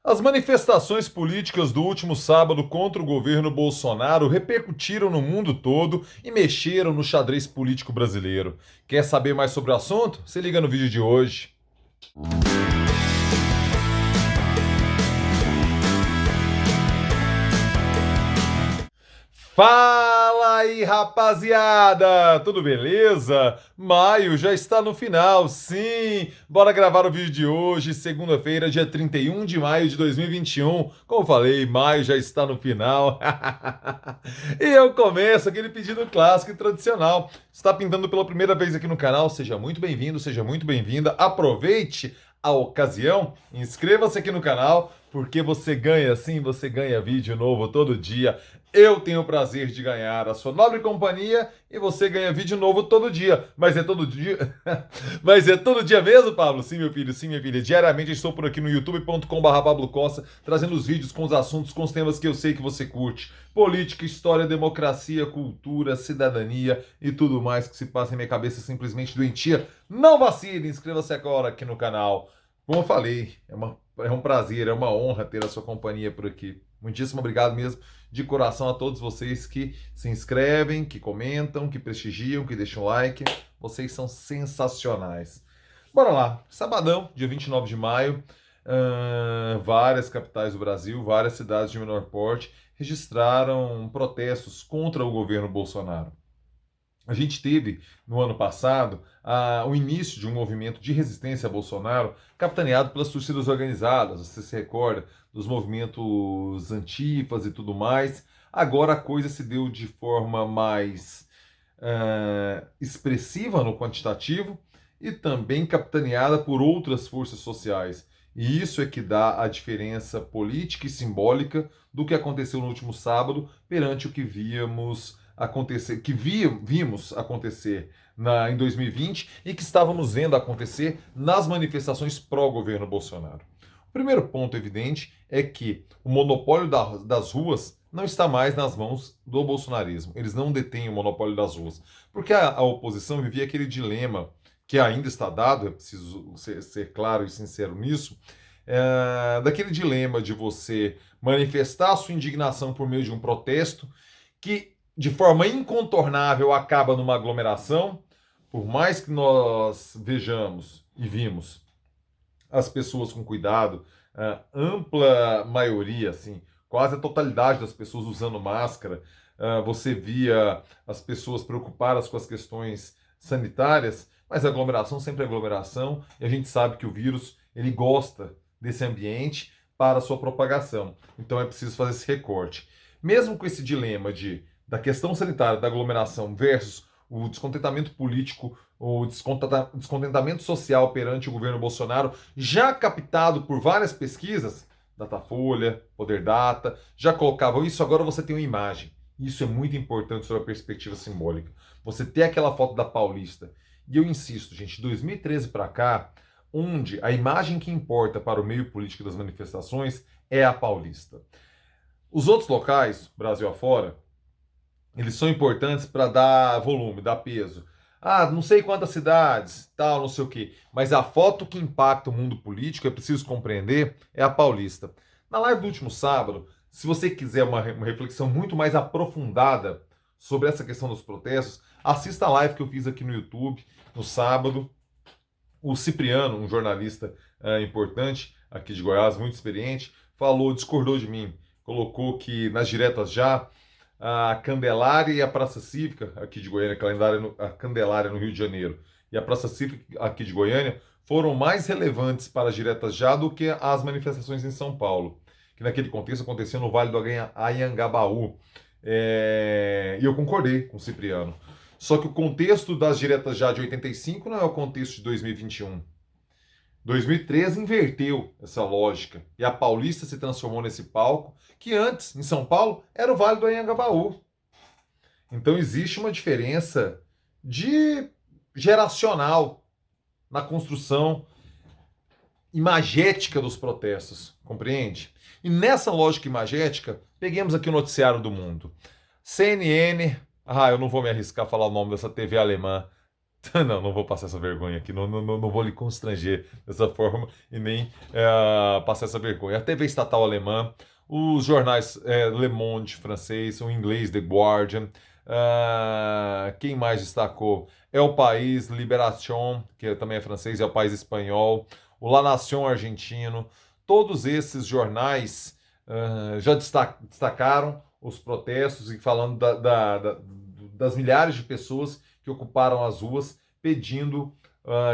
As manifestações políticas do último sábado contra o governo Bolsonaro repercutiram no mundo todo e mexeram no xadrez político brasileiro. Quer saber mais sobre o assunto? Se liga no vídeo de hoje. Fala aí, rapaziada! Tudo beleza? Maio já está no final, sim! Bora gravar o vídeo de hoje, segunda-feira, dia 31 de maio de 2021. Como eu falei, maio já está no final. E eu começo aquele pedido clássico e tradicional. Está pintando pela primeira vez aqui no canal? Seja muito bem-vindo, seja muito bem-vinda. Aproveite a ocasião, inscreva-se aqui no canal, porque você ganha sim, você ganha vídeo novo todo dia. Eu tenho o prazer de ganhar a sua nobre companhia e você ganha vídeo novo todo dia. Mas é todo dia? Mas é todo dia mesmo, Pablo? Sim, meu filho, sim, minha filha. Diariamente estou por aqui no youtube.com/Pablo Costa, trazendo os vídeos com os assuntos, com os temas que eu sei que você curte. Política, história, democracia, cultura, cidadania e tudo mais que se passa em minha cabeça simplesmente doentia. Não vacile, inscreva-se agora aqui no canal. Como eu falei, é um prazer, é uma honra ter a sua companhia por aqui. Muitíssimo obrigado mesmo, de coração, a todos vocês que se inscrevem, que comentam, que prestigiam, que deixam like. Vocês são sensacionais. Bora lá, sabadão, dia 29 de maio, várias capitais do Brasil, várias cidades de menor porte registraram protestos contra o governo Bolsonaro. A gente teve, no ano passado, o início de um movimento de resistência a Bolsonaro, capitaneado pelas torcidas organizadas. Você se recorda dos movimentos antifas e tudo mais. Agora a coisa se deu de forma mais expressiva no quantitativo e também capitaneada por outras forças sociais. E isso é que dá a diferença política e simbólica do que aconteceu no último sábado perante o que víamos acontecer, vimos acontecer em 2020 e que estávamos vendo acontecer nas manifestações pró-governo Bolsonaro. O primeiro ponto evidente é que o monopólio das ruas não está mais nas mãos do bolsonarismo. Eles não detêm o monopólio das ruas. Porque a oposição vivia aquele dilema que ainda está dado, é preciso ser claro e sincero nisso, daquele dilema de você manifestar a sua indignação por meio de um protesto que de forma incontornável acaba numa aglomeração, por mais que nós vejamos e vimos as pessoas com cuidado, a ampla maioria, assim, quase a totalidade das pessoas usando máscara, você via as pessoas preocupadas com as questões sanitárias, mas a aglomeração sempre é aglomeração, e a gente sabe que o vírus ele gosta desse ambiente para a sua propagação. Então é preciso fazer esse recorte. Mesmo com esse dilema da questão sanitária, da aglomeração versus o descontentamento político, o descontentamento social perante o governo Bolsonaro, já captado por várias pesquisas, Datafolha, Poder Data, já colocavam isso, agora você tem uma imagem. Isso é muito importante sobre a perspectiva simbólica. Você ter aquela foto da Paulista. E eu insisto, gente, de 2013 para cá, onde a imagem que importa para o meio político das manifestações é a Paulista. Os outros locais, Brasil afora, eles são importantes para dar volume, dar peso. Ah, não sei quantas cidades, tal, não sei o quê. Mas a foto que impacta o mundo político, é preciso compreender, é a paulista. Na live do último sábado, se você quiser uma reflexão muito mais aprofundada sobre essa questão dos protestos, assista a live que eu fiz aqui no YouTube no sábado. O Cipriano, um jornalista importante aqui de Goiás, muito experiente, discordou de mim. Colocou que nas diretas já a Candelária e a Praça Cívica aqui de Goiânia, a Candelária no Rio de Janeiro e a Praça Cívica aqui de Goiânia foram mais relevantes para as diretas já do que as manifestações em São Paulo, que naquele contexto aconteceu no Vale do Anhangabaú. E eu concordei com o Cipriano. Só que o contexto das diretas já de 85 não é o contexto de 2021. 2013 inverteu essa lógica e a Paulista se transformou nesse palco que antes, em São Paulo, era o Vale do Anhangabaú. Então existe uma diferença de geracional na construção imagética dos protestos, compreende? E nessa lógica imagética, peguemos aqui o noticiário do mundo. CNN, eu não vou me arriscar a falar o nome dessa TV alemã, Não vou passar essa vergonha aqui, não vou lhe constranger dessa forma e nem passar essa vergonha. A TV estatal alemã, os jornais Le Monde francês, o inglês The Guardian, quem mais destacou? É o País, Libération, que também é francês, é o País espanhol, o La Nation argentino, todos esses jornais já destacaram os protestos e falando das milhares de pessoas que ocuparam as ruas pedindo,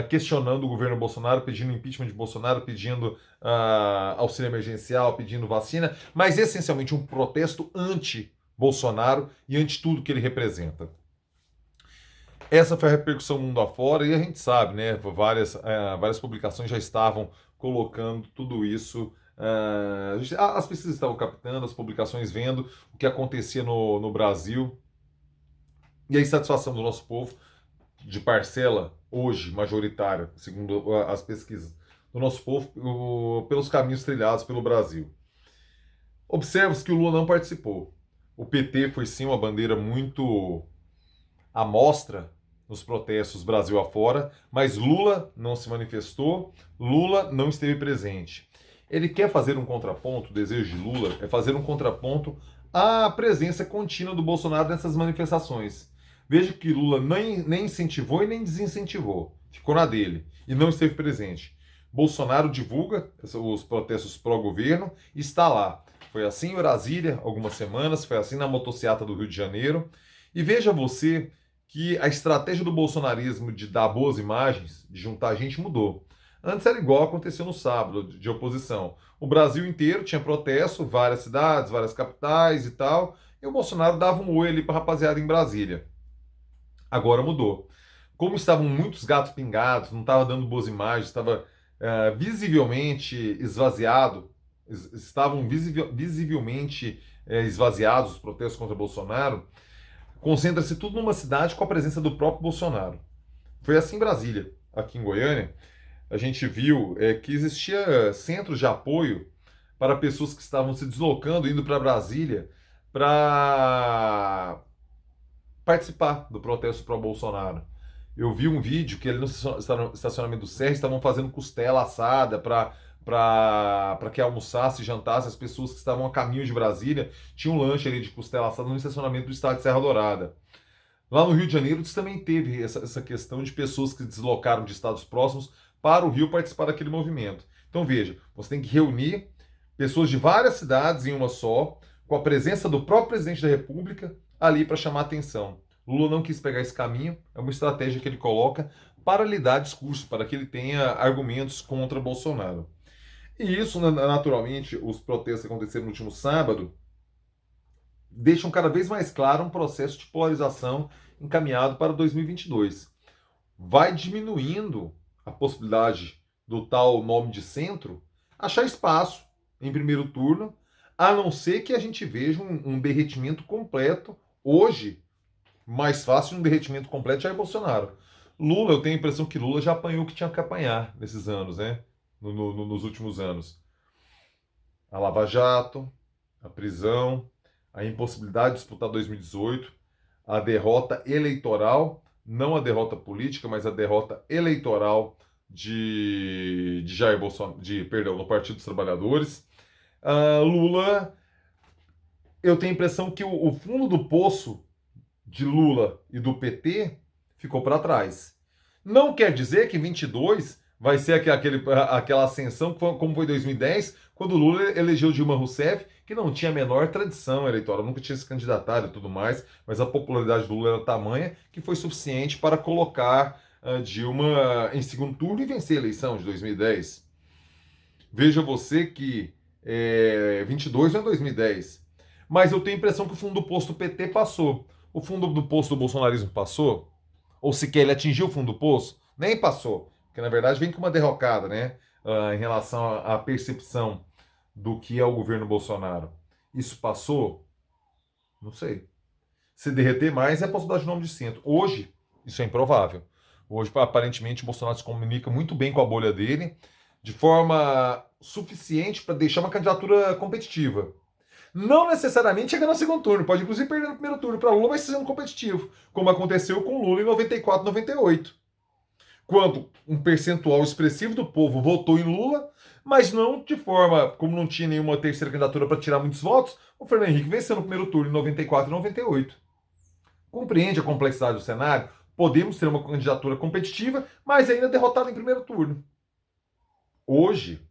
questionando o governo Bolsonaro, pedindo impeachment de Bolsonaro, pedindo auxílio emergencial, pedindo vacina, mas essencialmente um protesto anti-Bolsonaro e anti tudo que ele representa. Essa foi a repercussão mundo afora e a gente sabe, né? Várias publicações já estavam colocando tudo isso. As pesquisas estavam captando, as publicações vendo o que acontecia no Brasil e a insatisfação do nosso povo, de parcela hoje majoritária, segundo as pesquisas do nosso povo, pelos caminhos trilhados pelo Brasil. Observa-se que o Lula não participou. O PT foi sim uma bandeira muito à mostra nos protestos Brasil afora, mas Lula não se manifestou, Lula não esteve presente. Ele quer fazer um contraponto, o desejo de Lula é fazer um contraponto à presença contínua do Bolsonaro nessas manifestações. Veja que Lula nem incentivou e nem desincentivou, ficou na dele e não esteve presente. Bolsonaro divulga os protestos pró-governo e está lá. Foi assim em Brasília algumas semanas, foi assim na motociata do Rio de Janeiro. E veja você que a estratégia do bolsonarismo de dar boas imagens, de juntar gente, mudou. Antes era igual aconteceu no sábado, de oposição. O Brasil inteiro tinha protesto, várias cidades, várias capitais e tal, e o Bolsonaro dava um oi ali para a rapaziada em Brasília. Agora mudou. Como estavam muitos gatos pingados, não estava dando boas imagens, estava visivelmente esvaziado, estavam visivelmente esvaziados os protestos contra Bolsonaro, concentra-se tudo numa cidade com a presença do próprio Bolsonaro. Foi assim em Brasília. Aqui em Goiânia, a gente viu que existia centros de apoio para pessoas que estavam se deslocando, indo para Brasília, para participar do protesto pró-Bolsonaro. Eu vi um vídeo que ali no estacionamento do Serra estavam fazendo costela assada para que almoçasse e jantasse as pessoas que estavam a caminho de Brasília. Tinha um lanche ali de costela assada no estacionamento do estádio de Serra Dourada. Lá no Rio de Janeiro também teve essa questão de pessoas que se deslocaram de estados próximos para o Rio participar daquele movimento. Então veja, você tem que reunir pessoas de várias cidades em uma só, com a presença do próprio presidente da República ali para chamar atenção. Lula não quis pegar esse caminho, é uma estratégia que ele coloca para lhe dar discurso, para que ele tenha argumentos contra Bolsonaro. E isso, naturalmente, os protestos que aconteceram no último sábado, deixam cada vez mais claro um processo de polarização encaminhado para 2022. Vai diminuindo a possibilidade do tal nome de centro achar espaço em primeiro turno, a não ser que a gente veja um derretimento completo. Hoje, mais fácil um derretimento completo já é Bolsonaro. Lula, eu tenho a impressão que Lula já apanhou o que tinha que apanhar nesses anos, né? Nos últimos anos. A Lava Jato, a prisão, a impossibilidade de disputar 2018, a derrota eleitoral, não a derrota política, mas a derrota eleitoral de Jair Bolsonaro, perdão, no Partido dos Trabalhadores. Lula, eu tenho a impressão que o fundo do poço de Lula e do PT ficou para trás. Não quer dizer que 22 vai ser aquela ascensão como foi 2010, quando o Lula elegeu Dilma Rousseff, que não tinha a menor tradição eleitoral, nunca tinha se candidatado e tudo mais, mas a popularidade do Lula era tamanha que foi suficiente para colocar Dilma em segundo turno e vencer a eleição de 2010. Veja você que 22 não é 2010. Mas eu tenho a impressão que o fundo do poço do PT passou. O fundo do poço do bolsonarismo passou? Ou sequer ele atingiu o fundo do poço? Nem passou. Porque na verdade vem com uma derrocada, né? Em relação à percepção do que é o governo Bolsonaro. Isso passou? Não sei. Se derreter mais é a possibilidade de nome de centro. Hoje, isso é improvável. Hoje, aparentemente, o Bolsonaro se comunica muito bem com a bolha dele, de forma suficiente para deixar uma candidatura competitiva. Não necessariamente chega no segundo turno, pode inclusive perder no primeiro turno para Lula, mas sendo competitivo, como aconteceu com Lula em 94, 98. Quando um percentual expressivo do povo votou em Lula, mas não de forma, como não tinha nenhuma terceira candidatura para tirar muitos votos, o Fernando Henrique venceu no primeiro turno em 94 e 98. Compreende a complexidade do cenário? Podemos ter uma candidatura competitiva, mas ainda derrotada em primeiro turno. Hoje,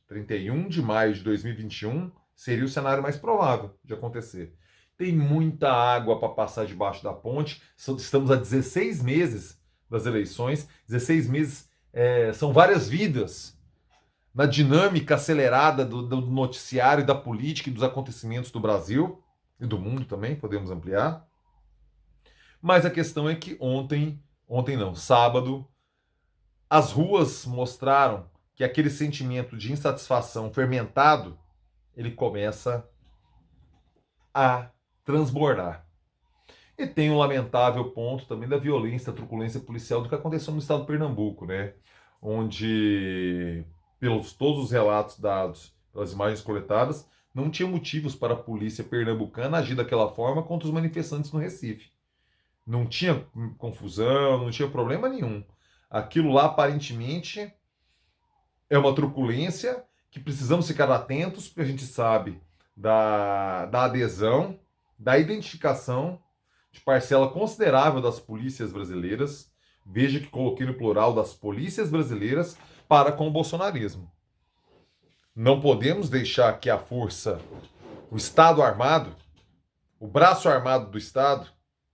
31 de maio de 2021, seria o cenário mais provável de acontecer. Tem muita água para passar debaixo da ponte. Estamos a 16 meses das eleições. 16 meses são várias vidas na dinâmica acelerada do noticiário, da política e dos acontecimentos do Brasil e do mundo também, podemos ampliar. Mas a questão é que sábado, as ruas mostraram que aquele sentimento de insatisfação fermentado, ele começa a transbordar. E tem um lamentável ponto também da violência, da truculência policial do que aconteceu no estado de Pernambuco, né? Onde, pelos todos os relatos dados, pelas imagens coletadas, não tinha motivos para a polícia pernambucana agir daquela forma contra os manifestantes no Recife. Não tinha confusão, não tinha problema nenhum. Aquilo lá, aparentemente, é uma truculência que precisamos ficar atentos, porque a gente sabe da adesão, da identificação de parcela considerável das polícias brasileiras. Veja que coloquei no plural das polícias brasileiras para com o bolsonarismo. Não podemos deixar que a força, o Estado armado, o braço armado do Estado,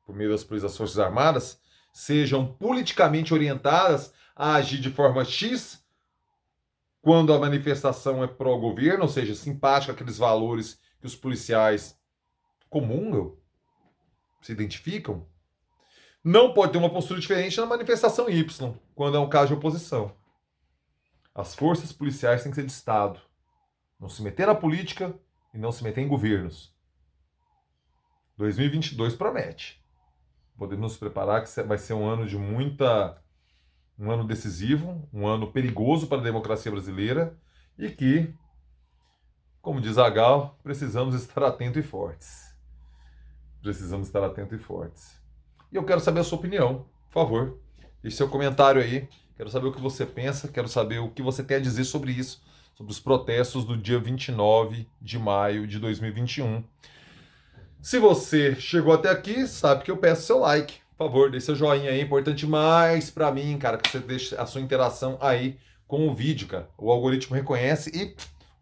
por meio das Forças Armadas, sejam politicamente orientadas a agir de forma X quando a manifestação é pró-governo, ou seja, simpática àqueles valores que os policiais comungam, se identificam. Não pode ter uma postura diferente na manifestação Y, quando é um caso de oposição. As forças policiais têm que ser de Estado. Não se meter na política e não se meter em governos. 2022 promete. Podemos nos preparar que vai ser um ano de um ano decisivo, um ano perigoso para a democracia brasileira e que, como diz a Gal, precisamos estar atentos e fortes. Precisamos estar atentos e fortes. E eu quero saber a sua opinião, por favor. Deixe seu comentário aí. Quero saber o que você pensa, quero saber o que você tem a dizer sobre isso, sobre os protestos do dia 29 de maio de 2021. Se você chegou até aqui, sabe que eu peço seu like. Por favor, deixe seu joinha aí, é importante mais pra mim, cara, que você deixe a sua interação aí com o vídeo, cara. O algoritmo reconhece e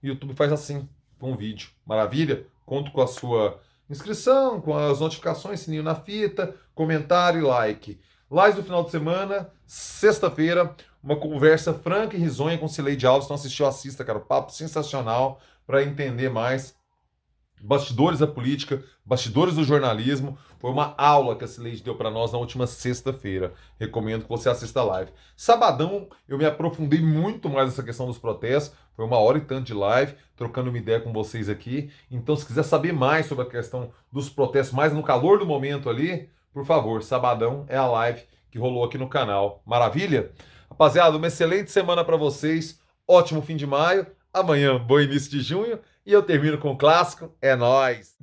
o YouTube faz assim com o vídeo. Maravilha? Conto com a sua inscrição, com as notificações, sininho na fita, comentário e like. Live do final de semana, sexta-feira, uma conversa franca e risonha com Cileide Alves. Não assistiu, assista, cara. Papo sensacional para entender mais bastidores da política, bastidores do jornalismo. Foi uma aula que a Cileide deu para nós na última sexta-feira. Recomendo que você assista a live. Sabadão, eu me aprofundei muito mais nessa questão dos protestos. Foi 1 hora e tanto de live, trocando uma ideia com vocês aqui. Então, se quiser saber mais sobre a questão dos protestos, mais no calor do momento ali, por favor, sabadão é a live que rolou aqui no canal. Maravilha? Rapaziada, uma excelente semana para vocês. Ótimo fim de maio. Amanhã, bom início de junho. E eu termino com o clássico. É nóis!